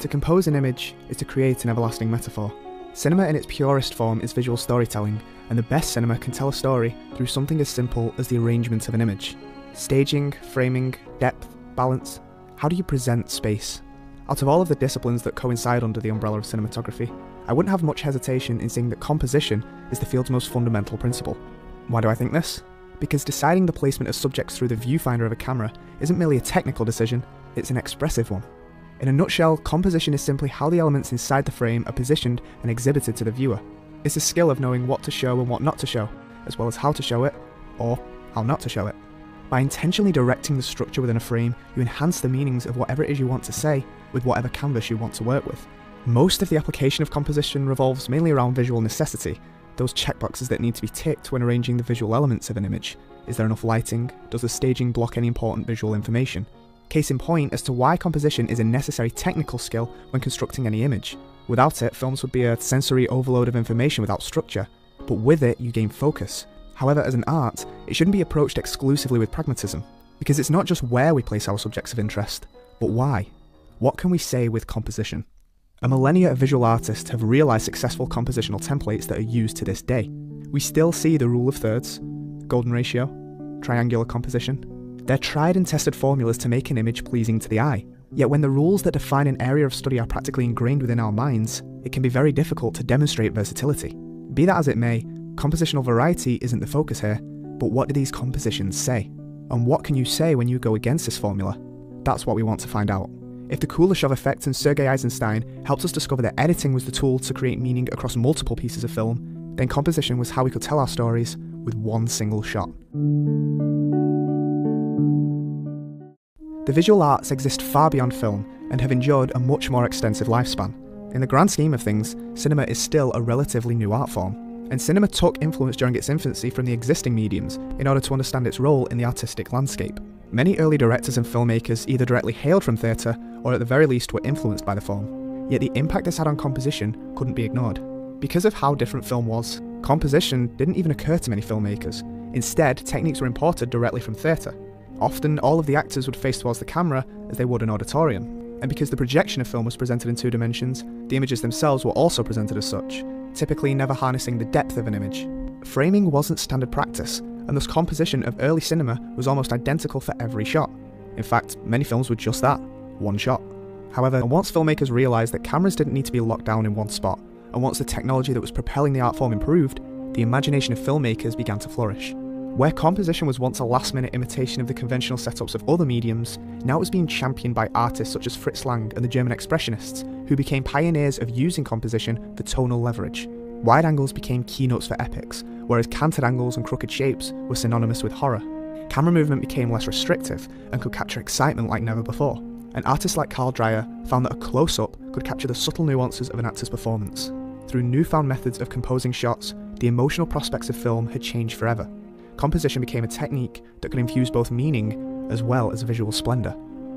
To compose an image is to create an everlasting metaphor. Cinema in its purest form is visual storytelling, and the best cinema can tell a story through something as simple as the arrangement of an image. Staging, framing, depth, balance. How do you present space? Out of all of the disciplines that coincide under the umbrella of cinematography, I wouldn't have much hesitation in saying that composition is the field's most fundamental principle. Why do I think this? Because deciding the placement of subjects through the viewfinder of a camera isn't merely a technical decision, it's an expressive one. In a nutshell, composition is simply how the elements inside the frame are positioned and exhibited to the viewer. It's a skill of knowing what to show and what not to show, as well as how to show it, or how not to show it. By intentionally directing the structure within a frame, you enhance the meanings of whatever it is you want to say with whatever canvas you want to work with. Most of the application of composition revolves mainly around visual necessity, those checkboxes that need to be ticked when arranging the visual elements of an image. Is there enough lighting? Does the staging block any important visual information? Case in point as to why composition is a necessary technical skill when constructing any image. Without it, films would be a sensory overload of information without structure, but with it you gain focus. However, as an art, it shouldn't be approached exclusively with pragmatism, because it's not just where we place our subjects of interest, but why. What can we say with composition? A millennia of visual artists have realised successful compositional templates that are used to this day. We still see the rule of thirds, golden ratio, triangular composition. They're tried and tested formulas to make an image pleasing to the eye. Yet when the rules that define an area of study are practically ingrained within our minds, it can be very difficult to demonstrate versatility. Be that as it may, compositional variety isn't the focus here, but what do these compositions say? And what can you say when you go against this formula? That's what we want to find out. If the Kuleshov effect and Sergei Eisenstein helped us discover that editing was the tool to create meaning across multiple pieces of film, then composition was how we could tell our stories with one single shot. The visual arts exist far beyond film and have endured a much more extensive lifespan. In the grand scheme of things, cinema is still a relatively new art form, and cinema took influence during its infancy from the existing mediums in order to understand its role in the artistic landscape. Many early directors and filmmakers either directly hailed from theatre or at the very least were influenced by the form, yet the impact this had on composition couldn't be ignored. Because of how different film was, composition didn't even occur to many filmmakers. Instead, techniques were imported directly from theatre. Often, all of the actors would face towards the camera as they would an auditorium, and because the projection of film was presented in 2 dimensions, the images themselves were also presented as such, typically never harnessing the depth of an image. Framing wasn't standard practice, and thus composition of early cinema was almost identical for every shot. In fact, many films were just that, one shot. However, once filmmakers realised that cameras didn't need to be locked down in one spot, and once the technology that was propelling the art form improved, the imagination of filmmakers began to flourish. Where composition was once a last-minute imitation of the conventional setups of other mediums, now it was being championed by artists such as Fritz Lang and the German Expressionists, who became pioneers of using composition for tonal leverage. Wide angles became keynotes for epics, whereas canted angles and crooked shapes were synonymous with horror. Camera movement became less restrictive and could capture excitement like never before, and artists like Carl Dreyer found that a close-up could capture the subtle nuances of an actor's performance. Through newfound methods of composing shots, the emotional prospects of film had changed forever. Composition became a technique that could infuse both meaning as well as visual splendour.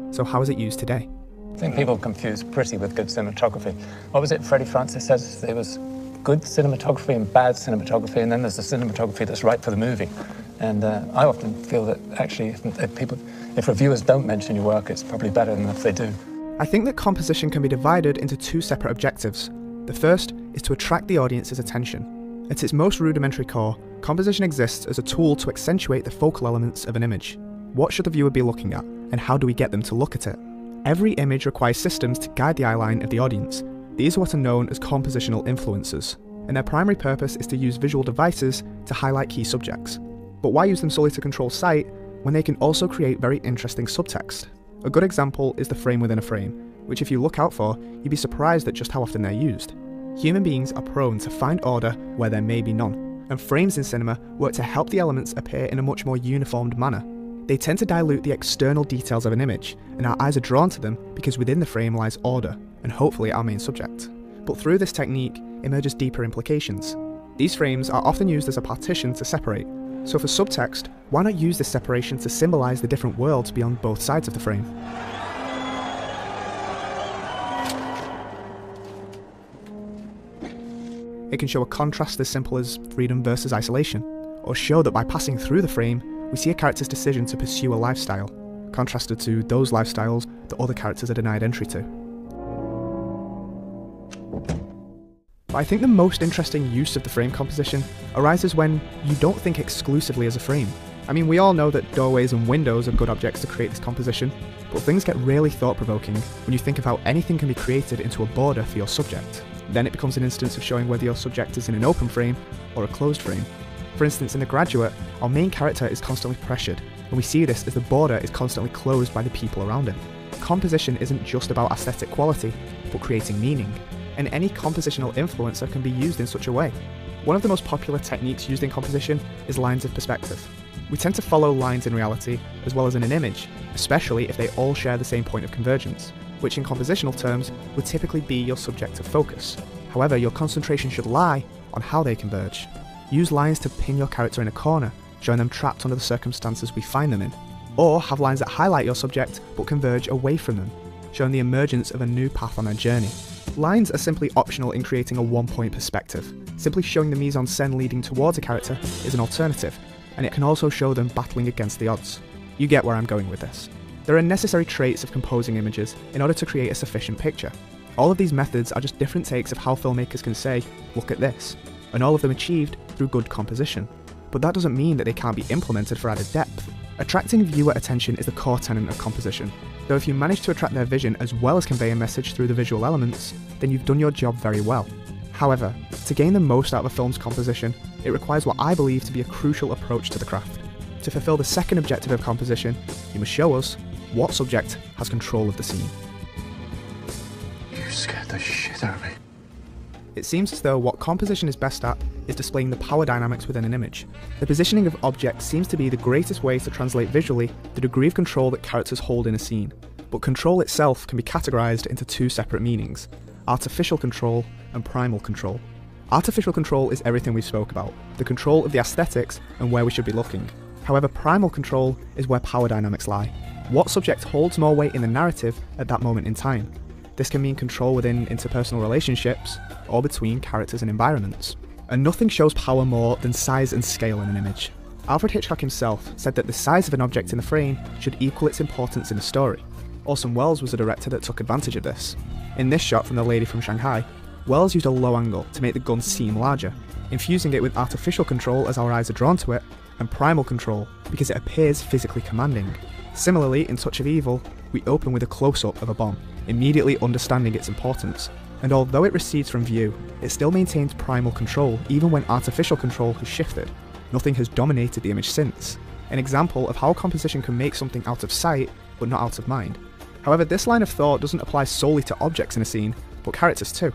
So how is it used today? I think people confuse pretty with good cinematography. What was it Freddie Francis says? There was good cinematography and bad cinematography, and then there's the cinematography that's right for the movie. And I often feel that actually if reviewers don't mention your work, it's probably better than if they do. I think that composition can be divided into 2 separate objectives. The first is to attract the audience's attention. At its most rudimentary core, composition exists as a tool to accentuate the focal elements of an image. What should the viewer be looking at, and how do we get them to look at it? Every image requires systems to guide the eyeline of the audience. These are what are known as compositional influencers, and their primary purpose is to use visual devices to highlight key subjects. But why use them solely to control sight when they can also create very interesting subtext? A good example is the frame within a frame, which if you look out for, you'd be surprised at just how often they're used. Human beings are prone to find order where there may be none, and frames in cinema work to help the elements appear in a much more uniformed manner. They tend to dilute the external details of an image, and our eyes are drawn to them because within the frame lies order, and hopefully our main subject. But through this technique emerges deeper implications. These frames are often used as a partition to separate, so for subtext, why not use this separation to symbolise the different worlds beyond both sides of the frame? It can show a contrast as simple as freedom versus isolation, or show that by passing through the frame, we see a character's decision to pursue a lifestyle, contrasted to those lifestyles that other characters are denied entry to. But I think the most interesting use of the frame composition arises when you don't think exclusively as a frame. I mean, we all know that doorways and windows are good objects to create this composition, but things get really thought-provoking when you think of how anything can be created into a border for your subject. Then it becomes an instance of showing whether your subject is in an open frame or a closed frame. For instance, in The Graduate, our main character is constantly pressured, and we see this as the border is constantly closed by the people around him. Composition isn't just about aesthetic quality, but creating meaning, and any compositional influencer can be used in such a way. One of the most popular techniques used in composition is lines of perspective. We tend to follow lines in reality as well as in an image, especially if they all share the same point of convergence, which in compositional terms would typically be your subject of focus. However, your concentration should lie on how they converge. Use lines to pin your character in a corner, showing them trapped under the circumstances we find them in. Or have lines that highlight your subject but converge away from them, showing the emergence of a new path on their journey. Lines are simply optional in creating a one-point perspective. Simply showing the mise-en-scène leading towards a character is an alternative, and it can also show them battling against the odds. You get where I'm going with this. There are necessary traits of composing images in order to create a sufficient picture. All of these methods are just different takes of how filmmakers can say, look at this, and all of them achieved through good composition. But that doesn't mean that they can't be implemented for added depth. Attracting viewer attention is the core tenet of composition, though if you manage to attract their vision as well as convey a message through the visual elements, then you've done your job very well. However, to gain the most out of a film's composition, it requires what I believe to be a crucial approach to the craft. To fulfill the second objective of composition, you must show us what subject has control of the scene. You scared the shit out of me. It seems as though what composition is best at is displaying the power dynamics within an image. The positioning of objects seems to be the greatest way to translate visually the degree of control that characters hold in a scene. But control itself can be categorized into two separate meanings: artificial control and primal control. Artificial control is everything we spoke about, the control of the aesthetics and where we should be looking. However, primal control is where power dynamics lie. What subject holds more weight in the narrative at that moment in time? This can mean control within interpersonal relationships, or between characters and environments. And nothing shows power more than size and scale in an image. Alfred Hitchcock himself said that the size of an object in the frame should equal its importance in a story. Orson Welles was a director that took advantage of this. In this shot from The Lady from Shanghai, Welles used a low angle to make the gun seem larger, infusing it with artificial control as our eyes are drawn to it, and primal control because it appears physically commanding. Similarly, in Touch of Evil, we open with a close-up of a bomb, immediately understanding its importance. And although it recedes from view, it still maintains primal control even when artificial control has shifted. Nothing has dominated the image since. An example of how composition can make something out of sight, but not out of mind. However, this line of thought doesn't apply solely to objects in a scene, but characters too.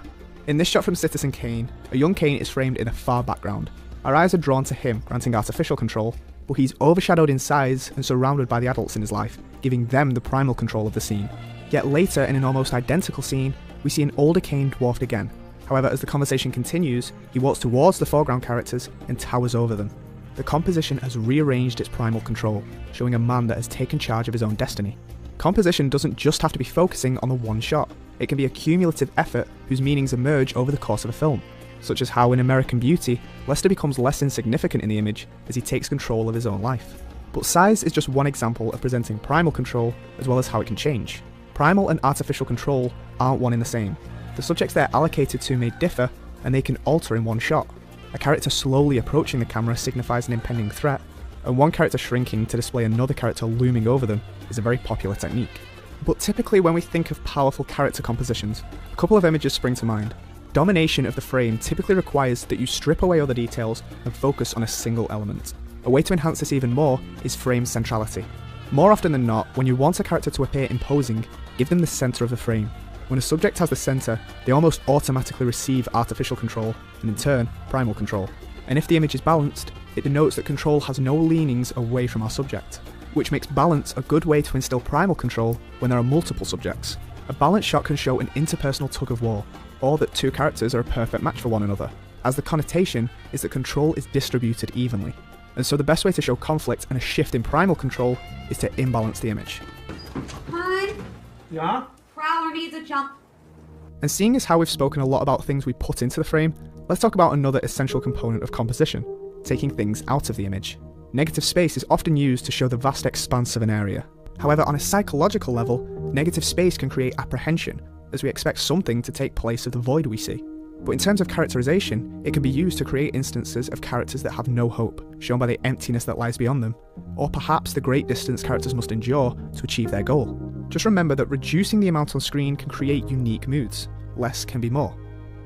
In this shot from Citizen Kane, a young Kane is framed in a far background. Our eyes are drawn to him, granting artificial control, but he's overshadowed in size and surrounded by the adults in his life, giving them the primal control of the scene. Yet later, in an almost identical scene, we see an older Kane dwarfed again. However, as the conversation continues, he walks towards the foreground characters and towers over them. The composition has rearranged its primal control, showing a man that has taken charge of his own destiny. Composition doesn't just have to be focusing on the one shot. It can be a cumulative effort whose meanings emerge over the course of a film, such as how in American Beauty, Lester becomes less insignificant in the image as he takes control of his own life. But size is just one example of presenting primal control as well as how it can change. Primal and artificial control aren't one and the same. The subjects they're allocated to may differ, and they can alter in one shot. A character slowly approaching the camera signifies an impending threat, and one character shrinking to display another character looming over them is a very popular technique. But typically when we think of powerful character compositions, a couple of images spring to mind. Domination of the frame typically requires that you strip away other details and focus on a single element. A way to enhance this even more is frame centrality. More often than not, when you want a character to appear imposing, give them the centre of the frame. When a subject has the centre, they almost automatically receive artificial control, and in turn, primal control. And if the image is balanced, it denotes that control has no leanings away from our subject, which makes balance a good way to instill primal control when there are multiple subjects. A balanced shot can show an interpersonal tug-of-war, or that two characters are a perfect match for one another, as the connotation is that control is distributed evenly. And so the best way to show conflict and a shift in primal control is to imbalance the image. Hun? Yeah? Prowler needs a jump. And seeing as how we've spoken a lot about things we put into the frame, let's talk about another essential component of composition, taking things out of the image. Negative space is often used to show the vast expanse of an area. However, on a psychological level, negative space can create apprehension, as we expect something to take place of the void we see. But in terms of characterization, it can be used to create instances of characters that have no hope, shown by the emptiness that lies beyond them, or perhaps the great distance characters must endure to achieve their goal. Just remember that reducing the amount on screen can create unique moods. Less can be more.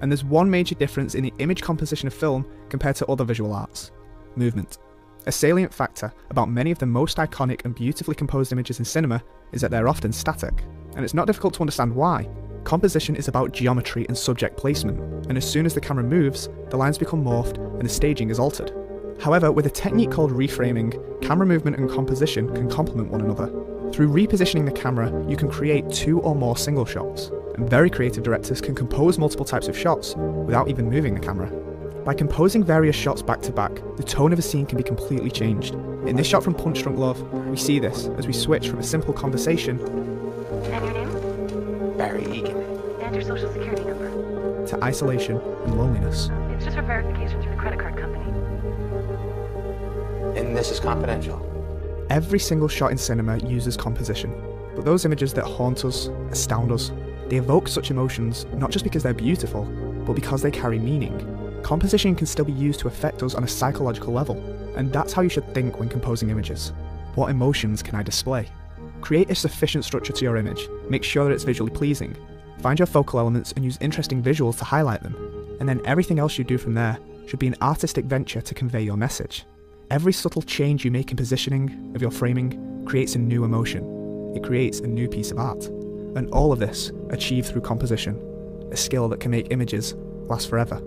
And there's one major difference in the image composition of film compared to other visual arts: movement. A salient factor about many of the most iconic and beautifully composed images in cinema is that they're often static, and it's not difficult to understand why. Composition is about geometry and subject placement, and as soon as the camera moves, the lines become morphed and the staging is altered. However, with a technique called reframing, camera movement and composition can complement one another. Through repositioning the camera, you can create 2 or more single shots, and very creative directors can compose multiple types of shots without even moving the camera. By composing various shots back to back, the tone of a scene can be completely changed. In this shot from Punch Drunk Love, we see this as we switch from a simple conversation And your name? Barry Egan. And your social security number? to isolation and loneliness. It's just for verification through the credit card company. And this is confidential. Every single shot in cinema uses composition, but those images that haunt us, astound us, they evoke such emotions not just because they're beautiful, but because they carry meaning. Composition can still be used to affect us on a psychological level, and that's how you should think when composing images. What emotions can I display? Create a sufficient structure to your image, make sure that it's visually pleasing, find your focal elements and use interesting visuals to highlight them, and then everything else you do from there should be an artistic venture to convey your message. Every subtle change you make in positioning of your framing creates a new emotion. It creates a new piece of art. And all of this achieved through composition, a skill that can make images last forever.